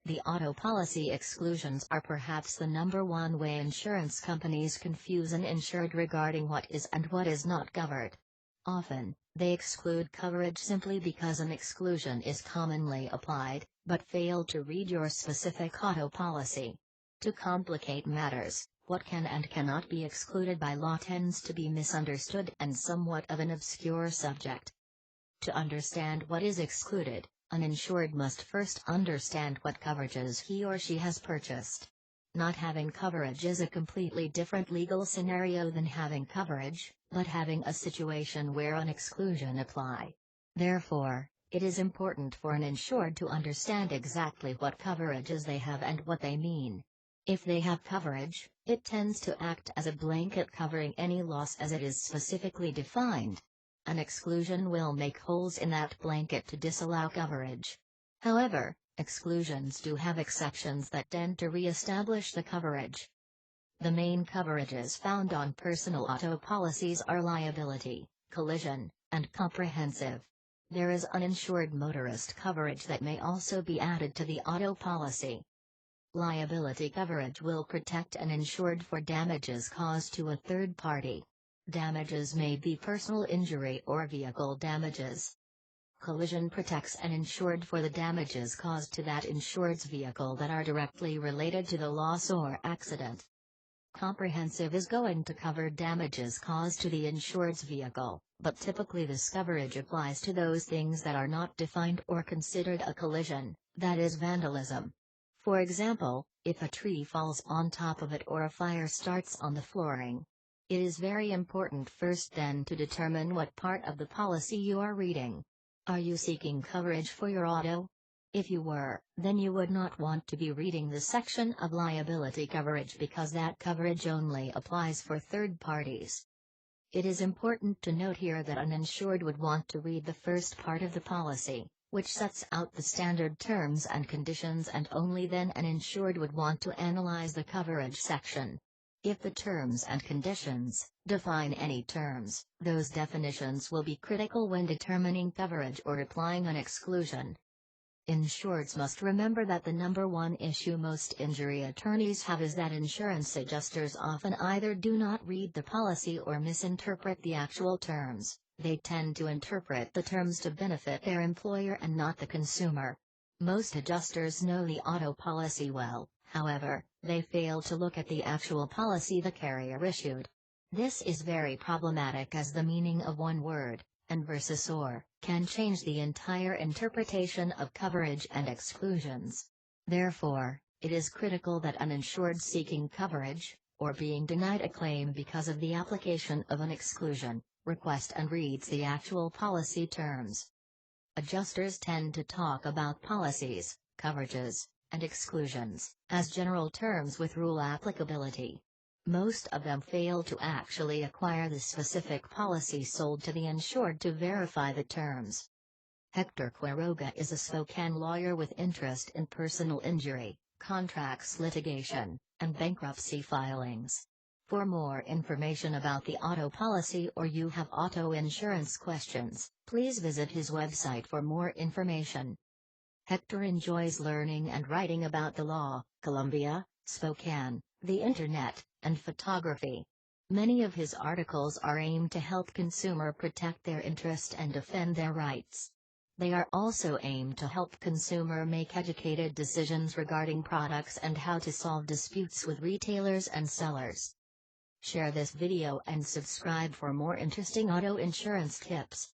The auto policy exclusions are perhaps the number one way insurance companies confuse an insured regarding what is and what is not covered. Often, they exclude coverage simply because an exclusion is commonly applied, but fail to read your specific auto policy. To complicate matters, what can and cannot be excluded by law tends to be misunderstood and somewhat of an obscure subject. To understand what is excluded, an insured must first understand what coverages he or she has purchased. Not having coverage is a completely different legal scenario than having coverage, but having a situation where an exclusion applies. Therefore, it is important for an insured to understand exactly what coverages they have and what they mean. If they have coverage, it tends to act as a blanket covering any loss as it is specifically defined. An exclusion will make holes in that blanket to disallow coverage. However, exclusions do have exceptions that tend to re-establish the coverage. The main coverages found on personal auto policies are liability, collision, and comprehensive. There is uninsured motorist coverage that may also be added to the auto policy. Liability coverage will protect an insured for damages caused to a third party. Damages may be personal injury or vehicle damages. Collision protects an insured for the damages caused to that insured's vehicle that are directly related to the loss or accident. Comprehensive is going to cover damages caused to the insured's vehicle, but typically this coverage applies to those things that are not defined or considered a collision, that is vandalism. For example, if a tree falls on top of it or a fire starts on the flooring. It is very important first then to determine what part of the policy you are reading. Are you seeking coverage for your auto? If you were, then you would not want to be reading the section of liability coverage because that coverage only applies for third parties. It is important to note here that an insured would want to read the first part of the policy, which sets out the standard terms and conditions, and only then an insured would want to analyze the coverage section. If the terms and conditions define any terms, those definitions will be critical when determining coverage or applying an exclusion. Insureds must remember that the number one issue most injury attorneys have is that insurance adjusters often either do not read the policy or misinterpret the actual terms. They tend to interpret the terms to benefit their employer and not the consumer. Most adjusters know the auto policy well, however, they fail to look at the actual policy the carrier issued. This is very problematic as the meaning of one word, and versus or, can change the entire interpretation of coverage and exclusions. Therefore, it is critical that an insured seeking coverage, or being denied a claim because of the application of an exclusion, request and reads the actual policy terms. Adjusters tend to talk about policies, coverages, and exclusions as general terms with rule applicability. Most of them fail to actually acquire the specific policy sold to the insured to verify the terms. Hector Quiroga is a Spokane lawyer with interest in personal injury, contracts litigation, and bankruptcy filings. For more information about the auto policy or you have auto insurance questions, please visit his website for more information. Hector enjoys learning and writing about the law, Columbia, Spokane, the Internet, and photography. Many of his articles are aimed to help consumer protect their interest and defend their rights. They are also aimed to help consumer make educated decisions regarding products and how to solve disputes with retailers and sellers. Share this video and subscribe for more interesting auto insurance tips.